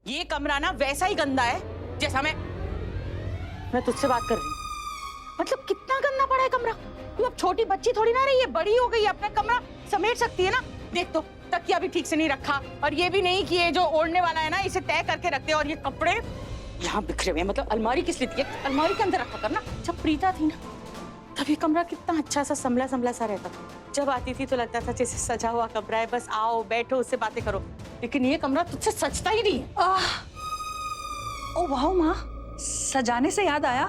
ये कमरा ना वैसा ही गंदा है जैसा मैं तुझसे बात कर रही हूँ। मतलब कितना गंदा पड़ा है कमरा। तू अब छोटी बच्ची थोड़ी ना रही है, बड़ी हो गई है, अपना कमरा समेट सकती है ना। देख तो तकिया भी ठीक से नहीं रखा, और ये भी नहीं कि ये जो ओढ़ने वाला है ना इसे तय करके रखते, और ये कपड़े यहाँ बिखरे हुए हैं। मतलब अलमारी किस लिए थी? अलमारी के अंदर रखा करना। जब प्रीता थी ना तब ये कमरा कितना अच्छा सा संभला संभला सा रहता था। जब आती थी तो लगता था जैसे सजा हुआ कमरा है, बस आओ बैठो उससे बातें करो। लेकिन ये कमरा तुझसे सजता ही नहीं है। ओ वाह माँ, सजाने से याद आया,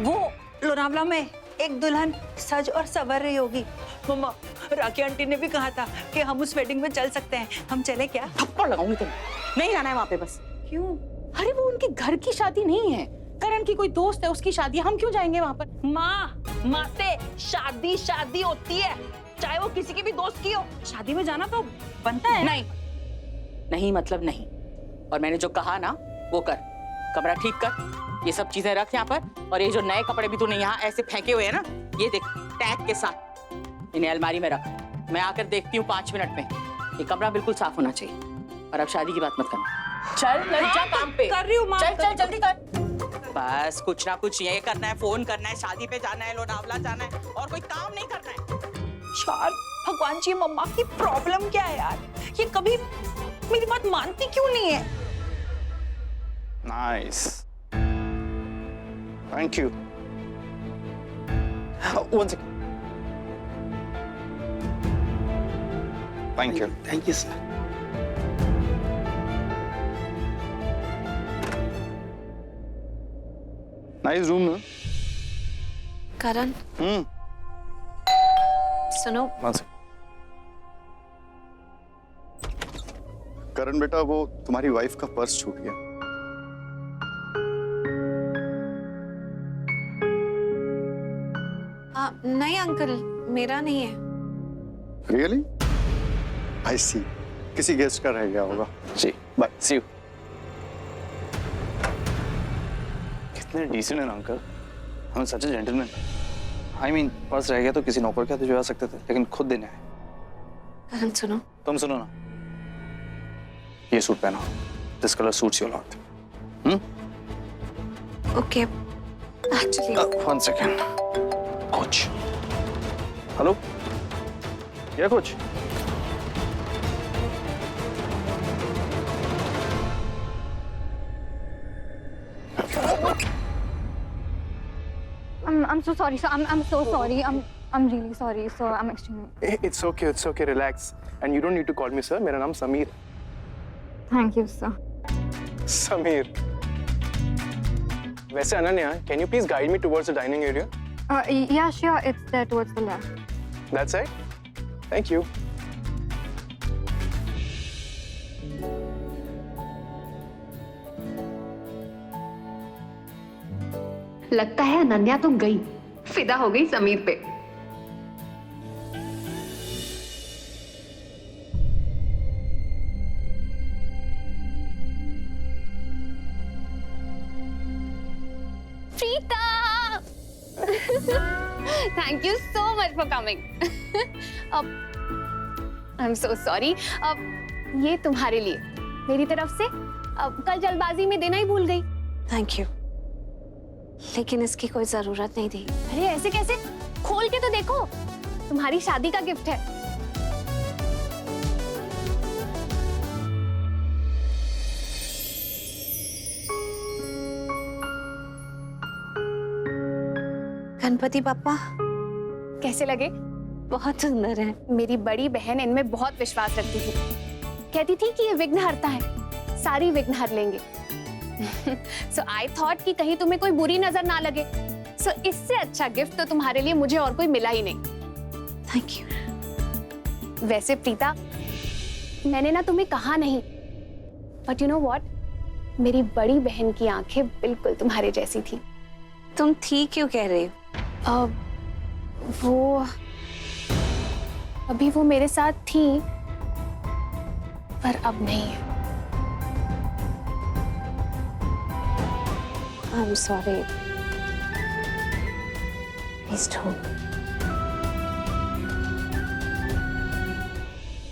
वो लोनावला में एक दुल्हन सज और संवर रही होगी। मम्मा, राखी आंटी ने भी कहा था कि हम उस वेडिंग में चल सकते हैं, हम चले क्या? थप्पड़ लगाऊंगी तुम्हें, नहीं जाना है वहां पे बस। क्यों? अरे वो उनके घर की शादी नहीं है, करण की कोई दोस्त है उसकी शादी, हम क्यों जाएंगे वहां पर? माँ से शादी शादी होती है, चाहे वो किसी की भी दोस्त की हो। शादी में जाना तो बनता है। नहीं नहीं मतलब नहीं। और मैंने जो कहा ना वो कर, कमरा ठीक कर, ये सब चीजें रख यहाँ पर। और ये जो नए कपड़े भी तूने यहाँ ऐसे फेंके हुए हैं ना, ये देख टैग के साथ, इन्हें अलमारी में रख। मैं आकर देखती हूँ 5 मिनट में। ये कमरा बिल्कुल साफ होना चाहिए। और अब शादी की बात मत करना। चल जा काम पे। कर रही हूँ माँ। चल जल्दी कर। बस कुछ ना कुछ ये करना है, फोन करना है, शादी पे जाना है, लोनावला जाना है, और कोई काम नहीं करना है। यार भगवान जी, मम्मा की प्रॉब्लम क्या है यार? ये कभी मेरी बात मानती क्यों नहीं है? Nice. Thank you. One second. Thank you. Thank you, sir. Nice room, ना? करण, सुनो। One second. करण बेटा, वो तुम्हारी वाइफ का पर्स छूट गया। नहीं अंकल, मेरा नहीं है। Really? I see. किसी गेस्ट का रह गया होगा। जी, बाय, सी यू। कितने डिसेंट हैं अंकल, हम सच जेंटलमैन। I mean, पर्स रह गया तो किसी नौकर के तो आ सकते थे, लेकिन खुद देने आए। करण सुनो। तुम सुनो ना, ये सूट पहना, this colour suits your lot. Okay, actually one second. Coach, hello, ये coach. I'm so sorry, sir. I'm so sorry. I'm really sorry, sir. I'm extremely. It's okay. Relax. And you don't need to call me sir. मेरा नाम Sameer. Thank you, sir. Sameer. वैसे Ananya, can you please guide me towards the dining area? Yeah, sure. It's there towards the left. That's it. Thank you. लगता है अनन्या तो गई, फिदा हो गई समीर पे। Preeta! Thank you so much for coming. I'm so sorry. ये तुम्हारे लिए मेरी तरफ से। कल जल्दबाजी में देना ही भूल गई। थैंक यू, लेकिन इसकी कोई जरूरत नहीं थी। अरे ऐसे कैसे? खोल के तो देखो, तुम्हारी शादी का गिफ्ट है। गणपति पापा कैसे लगे? बहुत सुंदर है। मेरी बड़ी बहन इनमें बहुत विश्वास रखती थी, कहती थी कि ये विघ्न हरता है, सारी विघ्न हर लेंगे। So I thought कि कहीं तुम्हें कोई बुरी नजर ना लगे। So इससे अच्छा गिफ्ट तो तुम्हारे लिए मुझे और कोई मिला ही नहीं। Thank you. वैसे प्रीता, मैंने ना तुम्हें कहा नहीं, बट यू नो व्हाट, मेरी बड़ी बहन की आंखें बिल्कुल तुम्हारे जैसी थी। तुम ठीक क्यों कह रही हो? वो अभी वो मेरे साथ थी, पर अब नहीं है। I'm sorry. Please don't.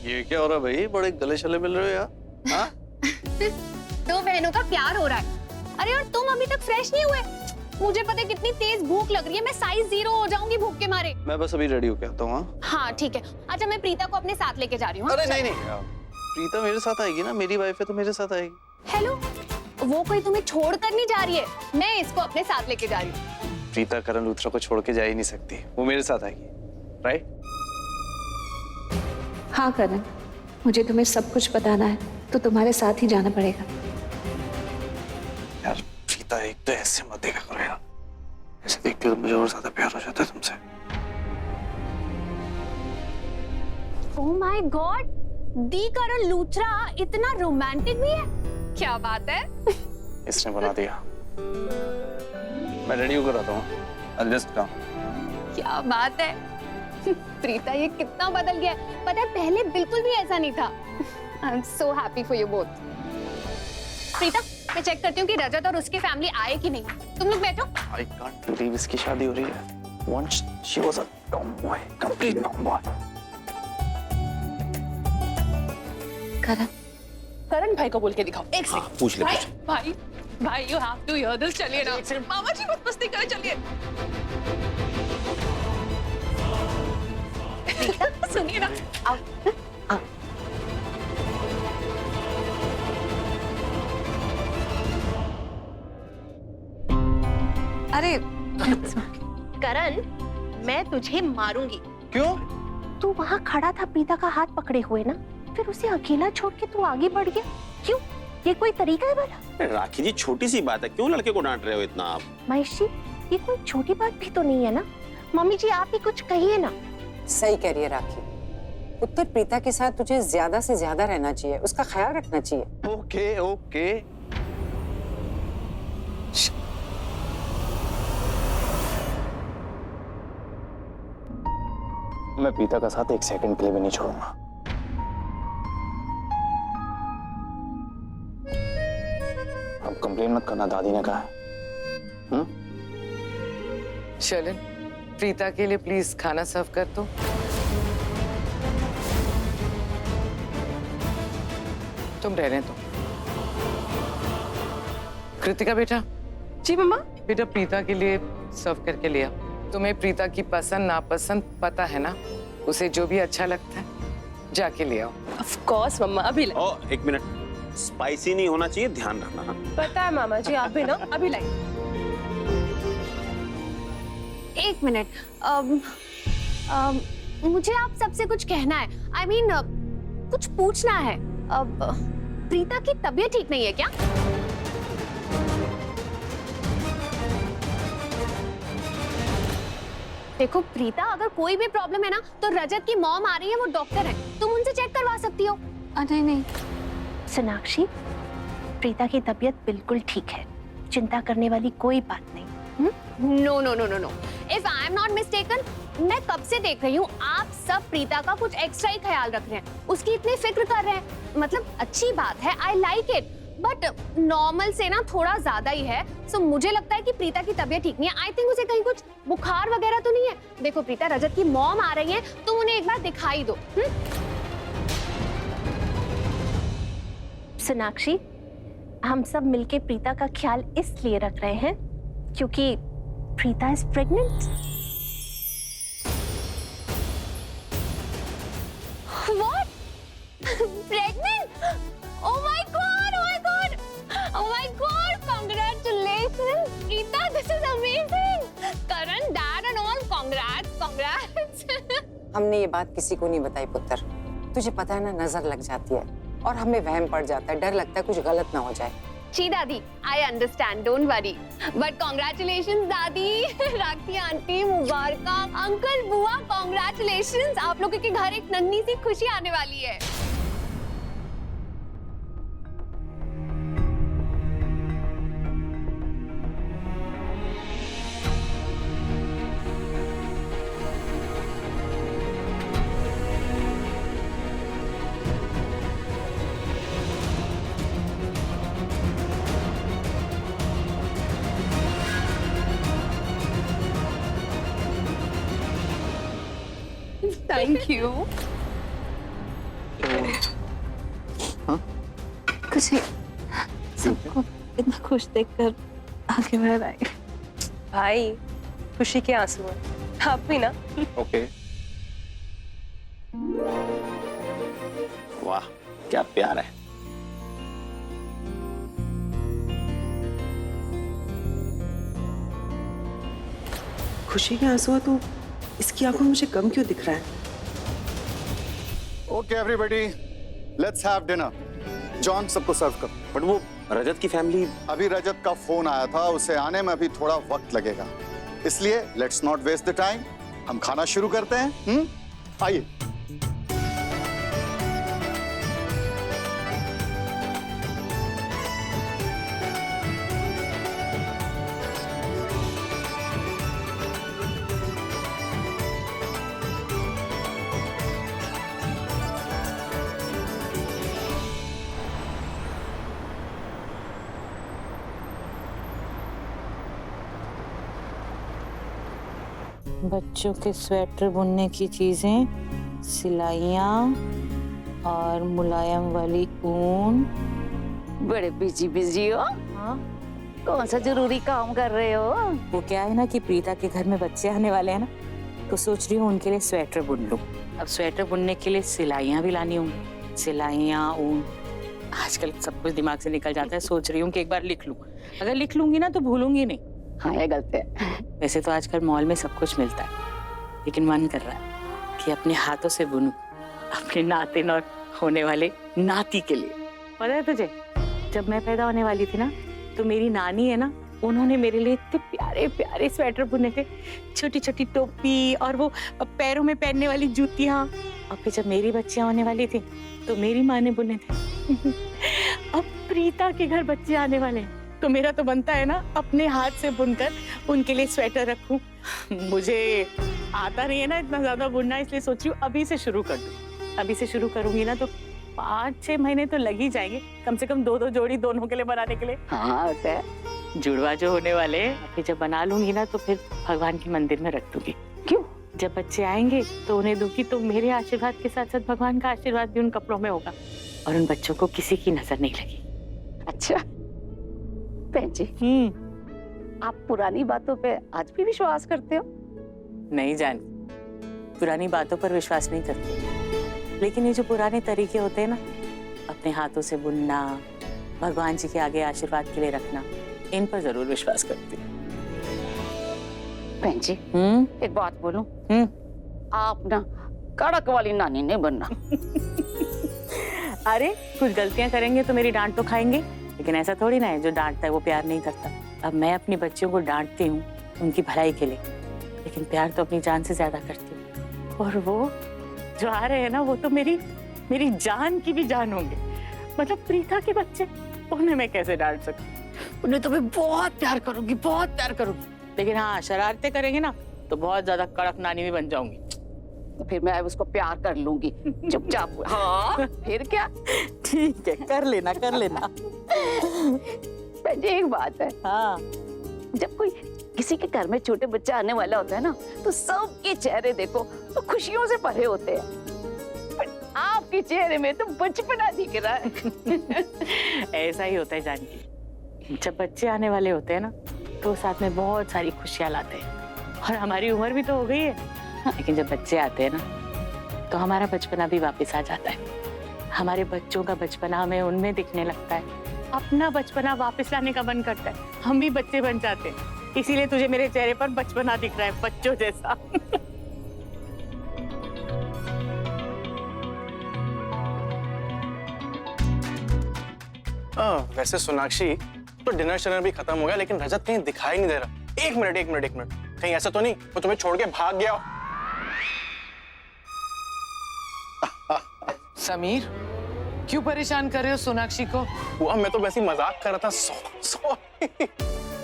ये क्या हो रहा है भाई? बड़े गले शले मिल रहे हो यार। हाँ? दो बहनों का प्यार हो रहा है। अरे और तुम अभी तक फ्रेश नहीं हुए? मुझे पता है कितनी तेज भूख लग रही है, मैं साइज 0 हो जाऊंगी भूख के मारे। मैं बस अभी रेडी होके आता हूँ। हाँ? हाँ ठीक है। अच्छा मैं प्रीता को अपने साथ लेके जा रही हूँ। अरे नहीं नहीं, प्रीता मेरे साथ आएगी ना, मेरी वाइफ है तो मेरे साथ आएगी। हेलो, वो कोई तुम्हें छोड़ कर नहीं जा रही है, मैं इसको अपने साथ लेके जा रही हूँ। प्रीता करण लूथरा को छोड़ के जा ही नहीं सकती, वो मेरे साथ आएगी, राइट? हाँ करण, मुझे तुम्हें सब कुछ बताना है तो तुम्हारे साथ ही जाना पड़ेगा। यार प्रीता, एक तो ऐसे मत देखा करो यार, ऐसे देख के तो मुझे और ज्यादा प्यार हो जाता है तुमसे। ओह माय गॉड, दी करण लूथरा इतना रोमांटिक भी है, क्या बात है। इसने बना दिया। मैं रेडी होकर आता हूँ, I'll just come। क्या बात है। प्रीता ये कितना बदल गया है, पता है पहले बिल्कुल भी ऐसा नहीं था। I am so happy for you both. Preeta, मैं चेक करती हूँ कि रजत और उसकी फैमिली आए कि नहीं। तुम लोग बैठो। I can't believe इसकी शादी हो रही है। Once she was a tomboy, complete tomboy। करण, करण भाई को बोल के दिखाओ। एक सेकंड। पूछ ले, पूछ। भाई भाई you have to hear this. चलिए ना मामा जी, मत मस्ती करें, चलिए। सुनिए ना। अरे करण, मैं तुझे मारूंगी। क्यों? तू वहाँ खड़ा था प्रीता का हाथ पकड़े हुए ना, फिर उसे अकेला छोड़ के तू आगे बढ़ गया। क्यों? ये कोई तरीका है भला? राखी जी, छोटी सी बात है, क्यों लड़के को डांट रहे हो इतना आप? महेश जी, ये कोई छोटी बात भी तो नहीं है ना। मम्मी जी आप ही कुछ कहिए ना। सही कह रही है राखी, उत्तर प्रीता के साथ तुझे ज्यादा से ज्यादा रहना चाहिए, उसका ख्याल रखना चाहिए। Okay okay. मैं प्रीता का साथ एक सेकंड के लिए भी नहीं छोड़ूंगा। अब कंप्लेन मत करना, दादी ने कहा है। शर्लिन, प्रीता के लिए प्लीज खाना सर्व कर दो। तुम रह रहे तो। कृतिका बेटा। जी मम्मा। बेटा प्रीता के लिए सर्व करके लिया। तुम्हें प्रीता की पसंद नापसंद पता है ना, उसे जो भी अच्छा लगता है जाके ले आओ। ऑफ कोर्स मम्मा, अभी ला। ओ, एक मिनट, स्पाइसी नहीं होना चाहिए, ध्यान रखना। पता है मामा जी, आप भी ना, अभी लाई। एक मिनट, मुझे आप सबसे कुछ कहना है। I mean, कुछ पूछना है। प्रीता की तबीयत ठीक नहीं है क्या? देखो प्रीता, अगर कोई भी प्रॉब्लम है ना तो रजत की मॉम आ रही है, वो डॉक्टर है, तुम उनसे चेक करवा सकती हो। नहीं नहीं सोनाक्षी, प्रीता की तबीयत बिल्कुल ठीक है, चिंता करने वाली कोई बात नहीं। No no no no no, if I am not mistaken, मैं कब से देख रही हूँ आप सब प्रीता का कुछ एक्स्ट्रा ही ख्याल रख रहे हैं, उसकी इतनी फिक्र कर रहे हैं। मतलब अच्छी बात है, I like it, but normal से ना थोड़ा ज्यादा ही है। सो मुझे लगता है कि प्रीता की तबीयत ठीक नहीं है। आई थिंक उसे कहीं कुछ बुखार वगैरह तो नहीं है। देखो प्रीता, रजत की मॉम आ रही है, तुम उन्हें एक बार दिखाई दो। सोनाक्षी, हम सब मिलके प्रीता का ख्याल इसलिए रख रहे हैं क्योंकि Preeta is pregnant. What? Pregnant? Oh my god! Oh my god! Oh my god! Congratulations, Preeta. This is amazing. Karan, Dad and all, congrats, congrats. हमने ये बात किसी को नहीं बताई पुत्र, तुझे पता है ना, नजर लग जाती है और हमें वहम पड़ जाता है, डर लगता है कुछ गलत ना हो जाए। जी दादी, I understand, don't worry. But congratulations दादी, राखी आंटी मुबारक, अंकल बुआ congratulations, आप लोगों के घर एक नन्ही सी खुशी आने वाली है। Thank you. कुछ नहीं। सबको इतना खुश देखकर आंखें भर आई। भाई खुशी के आंसू हैं, आप भी ना। ओके। वाह क्या प्यार है। खुशी के आंसू हैं तो इसकी आंखों में मुझे कम क्यों दिख रहा है? Okay everybody, let's have dinner. John सबको सर्व कर। बट वो रजत की फैमिली। अभी रजत का फोन आया था, उसे आने में अभी थोड़ा वक्त लगेगा, इसलिए let's not waste the time, हम खाना शुरू करते हैं। आइए। बच्चों के स्वेटर बुनने की चीजें, सिलाइयाँ और मुलायम वाली ऊन। बड़े बिजी हो। हाँ? कौन सा जरूरी काम कर रहे हो? वो क्या है ना कि प्रीता के घर में बच्चे आने वाले हैं ना, तो सोच रही हूँ उनके लिए स्वेटर बुन लूं। अब स्वेटर बुनने के लिए सिलाइयाँ भी लानी होंगी, सिलाइयाँ, ऊन। आजकल सब कुछ दिमाग से निकल जाता है, सोच रही हूँ कि एक बार लिख लूं। अगर लिख लूंगी ना तो भूलूंगी नहीं। हाँ, ये गलत है। वैसे तो आजकल मॉल में सब कुछ मिलता है, लेकिन मन कर रहा है कि अपने हाथों से बुनूं, अपने नातिन और होने वाले नाती के लिए। पता है तुझे, जब मैं पैदा होने वाली थी ना, तो मेरी नानी है ना, उन्होंने मेरे लिए इतने प्यारे प्यारे स्वेटर बुने थे, छोटी छोटी टोपी और वो पैरों में पहनने वाली जूतियां। और फिर जब मेरी बच्चियां होने वाली थी, तो मेरी माँ ने बुने थे। अब प्रीता के घर बच्चे आने वाले हैं, तो मेरा तो बनता है ना अपने हाथ से बुनकर उनके लिए स्वेटर रखूं। मुझे आता नहीं है ना इतना ज्यादा बुनना, इसलिए सोच रही हूँ अभी से शुरू कर दूं। अभी से शुरू करूंगी ना तो 5-6 महीने तो लग ही जाएंगे, कम से कम 2-2 जोड़ी दोनों के लिए बनाने के लिए। हाँ, होता है। जुड़वा जो होने वाले हैं, फिर जब बना लूंगी ना तो फिर भगवान के मंदिर में रख दूंगी। क्यों? जब बच्चे आएंगे तो उन्हें दूंगी, तो मेरे आशीर्वाद के साथ साथ भगवान का आशीर्वाद भी उन कपड़ों में होगा और उन बच्चों को किसी की नजर नहीं लगी। अच्छा बहन जी, आप पुरानी बातों पे आज भी विश्वास करते हो? नहीं जान, पुरानी बातों पर विश्वास नहीं करती, लेकिन ये जो पुराने तरीके होते हैं ना, अपने हाथों से बुनना, भगवान जी के आगे आशीर्वाद के लिए रखना, इन पर जरूर विश्वास करती हूँ। बहन जी, एक बात बोलूं? आप ना कड़क वाली नानी नहीं बनना। अरे कुछ गलतियां करेंगे तो मेरी डांट तो खाएंगे, लेकिन ऐसा थोड़ी ना है जो डांटता है वो प्यार नहीं करता। अब मैं अपनी बच्चियों को डांटती हूँ उनकी भलाई के लिए, लेकिन प्यार तो अपनी जान से ज्यादा करती हूँ। और वो जो आ रहे हैं ना, वो तो मेरी जान की भी जान होंगे। मतलब प्रीता के बच्चे, उन्हें मैं कैसे डांट सकती? उन्हें तो मैं बहुत प्यार करूंगी, बहुत प्यार करूंगी, लेकिन हाँ शरारतें करेंगे ना तो बहुत ज्यादा कड़क नानी भी बन जाऊंगी। तो फिर मैं उसको प्यार कर लूंगी चुपचाप। हाँ, फिर क्या? ठीक है, कर लेना कर लेना। एक बात है, हाँ, जब कोई किसी के घर में छोटे बच्चा आने वाला होता है ना, तो सबके चेहरे देखो तो खुशियों से भरे होते हैं, पर आपके चेहरे में तो बचपना दिख रहा है। ऐसा ही होता है जानकी, जब बच्चे आने वाले होते हैं ना, तो साथ में बहुत सारी खुशियां लाते हैं। और हमारी उम्र भी तो हो गई है, लेकिन जब बच्चे आते हैं ना, तो हमारा बचपना भी वापस आ जाता है। हमारे बच्चों का बचपना हमें उनमें दिखने लगता है, अपना बचपना वापस लाने का मन करता है, हम भी बच्चे बन जाते हैं। इसीलिए तुझे मेरे चेहरे पर बचपना दिख रहा है, बच्चों जैसा। वैसे सोनाक्षी, तो डिनर शनर भी खत्म हो गया, लेकिन रजत कहीं दिखाई नहीं दे रहा। एक मिनट, कहीं ऐसा तो नहीं वो तुम्हें छोड़ के भाग गया हो? समीर, क्यों परेशान कर रहे हो सोनाक्षी को? बुआ मैं तो वैसे ही मजाक कर रहा था।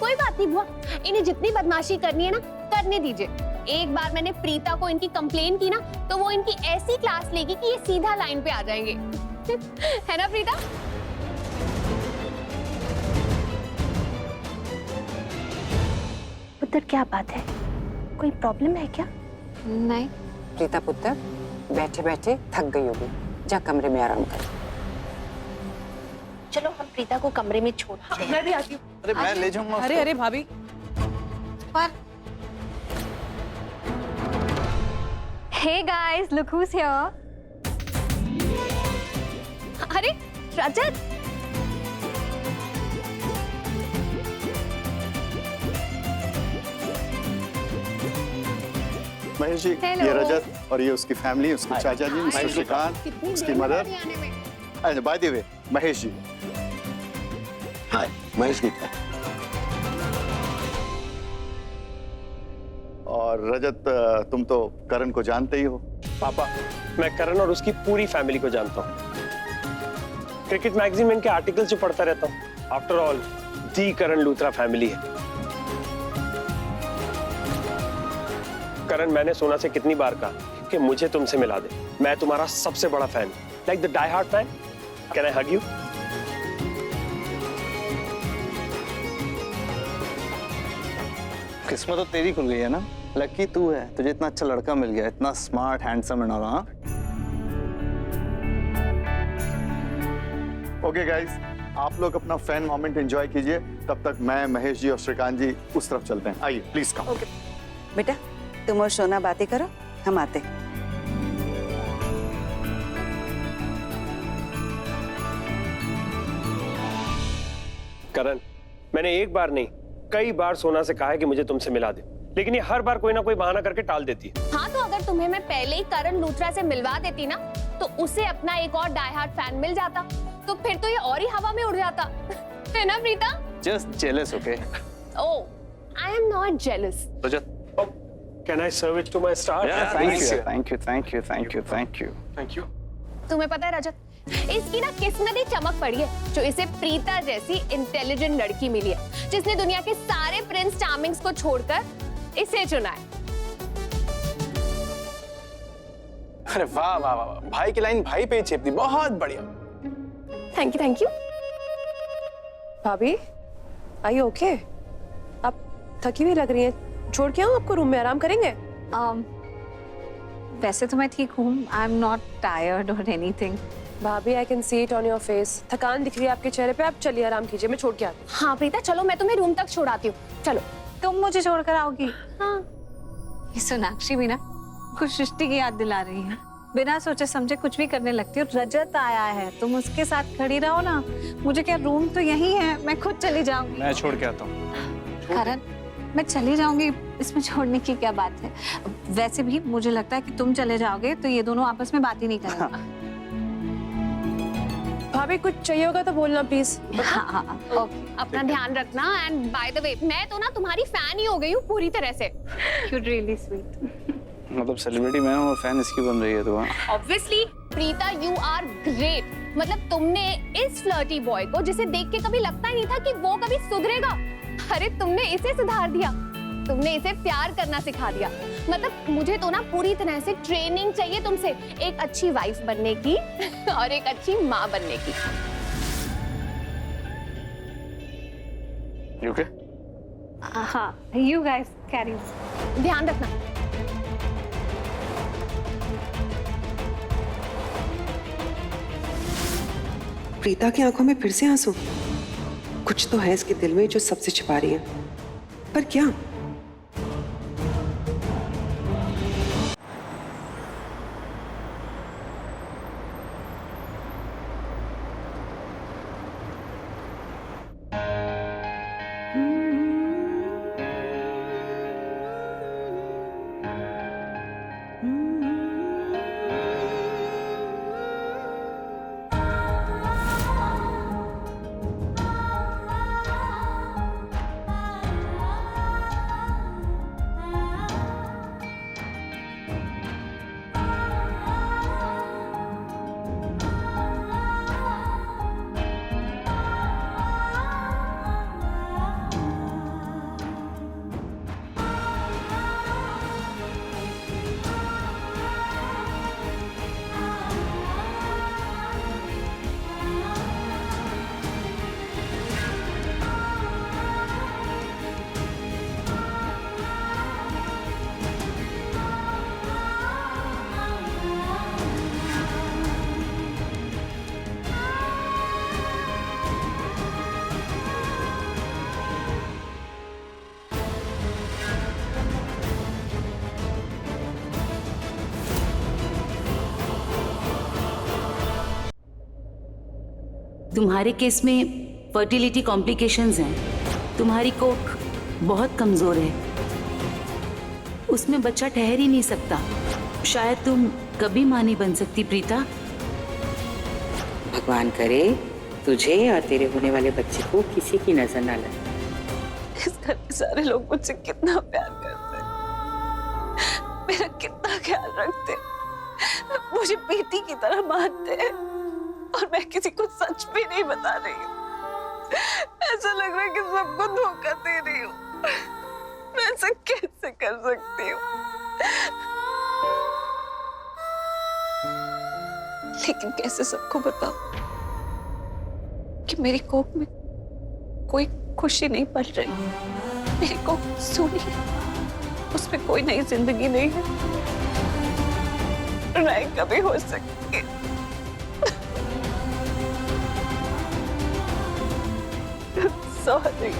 कोई बात नहीं बुआ, इन्हें जितनी बदमाशी करनी है ना करने दीजिए। एक बार मैंने प्रीता को इनकी कंप्लेन की ना, तो वो इनकी ऐसी क्लास लेगी कि ये सीधा लाइन पे आ जाएंगे। है ना प्रीता? पुत्र क्या बात है, कोई प्रॉब्लम है क्या? नहीं। प्रीता पुत्र, बैठे बैठे थक गई होगी, जा कमरे में आराम कर। चलो हम प्रीता को कमरे में छोड़। मैं भी आती हूँ। अरे मैं ले जाऊंगा अरे अरे भाभी, पर Hey guys, look who's here. अरे रजत, महेश जी, Hello. ये रजत और ये उसकी फैमिली, उसके चाचा जी, मिस्टर श्रीकांत, उसकी mother. By the way, Mahesh ji. Hi, Mahesh Geeta. और रजत, तुम तो करण को जानते ही हो। पापा, मैं करण और उसकी पूरी फैमिली को जानता हूँ। क्रिकेट मैगजीन में इनके आर्टिकल्स जो पढ़ता रहता हूँ। आफ्टर ऑल, दी करण लूथरा फैमिली है। करण, मैंने सोना से कितनी बार कहा कि मुझे तुमसे मिला दे। मैं तुम्हारा सबसे बड़ा fan, like the die hard fan. Can I hug you? किस्मत तो तेरी खुल गई है ना। लकी तू है, तुझे इतना अच्छा लड़का मिल गया, इतना स्मार्ट, हैंडसम एंड ऑल। हाँ ओके गाइस, आप लोग अपना फैन मोमेंट एंजॉय कीजिए। तब तक मैं, महेश जी और श्रीकांत जी उस तरफ चलते हैं। आइए प्लीज कम। बेटा तुम और सोना बातें करो, हम आते हैं। करण, मैंने एक बार नहीं कई बार सोना से कहा है कि मुझे तुमसे मिला दे, लेकिन ये हर बार कोई ना कोई बहाना करके टाल देती है। हाँ तो अगर तुम्हें मैं पहले ही करण लूथरा से मिलवा देती ना, तो उसे अपना एक और डाई हार्ड फैन मिल जाता, तो फिर तो ये और ही हवा में उड़ जाता। है ना Preeta? Just jealous, okay? Oh, I am not jealous. Rajat, Can I serve it to my star? Thank you. तुम्हें पता है रजत, इसकी ना किस्मत ही चमक पड़ी है जो इसे प्रीता जैसी इंटेलिजेंट लड़की मिली है, जिसने दुनिया के सारे प्रिंस चार्मिंग्स को छोड़कर इसे चुना है। अरे वाह वाह वाह, भाई की लाइन भाई पे ही चेप दी, बहुत बढ़िया। Thank you. भाभी, आर यू ओके? आप थकी हुई लग रही हैं, छोड़ के आऊं आपको रूम में, आराम करेंगे? वैसे तो मैं ठीक हूँ। आई एम नॉट टायर्ड और एनीथिंग। भाभी, I can see it on your face. थकान दिख रही है आपके चेहरे पे। आप चलिए आराम कीजिए, मैं छोड़ के आती हूँ। हाँ प्रीता, चलो मैं तुम्हें रूम तक छोड़ाती हूँ। चलो। तुम मुझे छोड़कर आओगी? हाँ। ये सोनाक्षी भी ना कुछ सृष्टि की याद दिला रही है। बिना सोचे समझे कुछ भी करने लगती हो। रजत आया है, तुम उसके साथ खड़ी रहो ना। मुझे क्या, रूम तो यही है, मैं खुद चली जाऊंगी। मैं छोड़ के आता हूँ। करण, मैं चली जाऊंगी, इसमें छोड़ने की क्या बात है? वैसे भी मुझे लगता है कि तुम चले जाओगे तो ये दोनों आपस में बात ही नहीं करेंगे। भाभी, कुछ चाहिए होगा तो बोलना प्लीज। हाँ, ओके। अपना ध्यान रखना। एंड बाय द वे, मैं तो ना तुम्हारी फैन ही हो गई हूँ पूरी तरह से। You're really sweet. मतलब सेलिब्रिटी मैं हूँ और फैन इसकी बन रही है तो? Obviously, Preeta, you are great. मतलब तुमने इस फ्लर्टी बॉय को, जिसे देख के कभी लगता ही नहीं था कि वो कभी सुधरेगा, अरे तुमने इसे सुधार दिया। तुमने इसे प्यार करना सिखा दिया। मतलब मुझे तो ना पूरी तरह से ट्रेनिंग चाहिए तुमसे, एक अच्छी वाइफ बनने की और एक अच्छी माँ बनने की। You okay? हाँ, you guys carry on. ध्यान रखना। प्रीता की आंखों में फिर से आंसू। कुछ तो है इसके दिल में जो सबसे छिपा रही है, पर क्या? तुम्हारे केस में फर्टिलिटी कॉम्प्लिकेशंस हैं। तुम्हारी कोख बहुत कमजोर है, उसमें बच्चा ठहर ही नहीं सकता। शायद तुम कभी मां नहीं बन सकती प्रीता। भगवान करे तुझे और तेरे होने वाले बच्चे को किसी की नजर ना लगे। इस घर के सारे लोग मुझसे कितना प्यार करते हैं, मेरा कितना ख्याल रखते हैं, मुझे बेटी की तरह मानते हैं, और मैं किसी को सच भी नहीं बता रही हूँ। ऐसा लग रहा है कि सबको धोखा दे रही हूँ। मैं ऐसा कैसे कर सकती हूँ? लेकिन कैसे सबको बताऊं कि मेरी कोख में कोई खुशी नहीं पल रही, मेरी कोख सूनी है, उसमें कोई नई जिंदगी नहीं है, नहीं कभी हो सकती। सॉरी।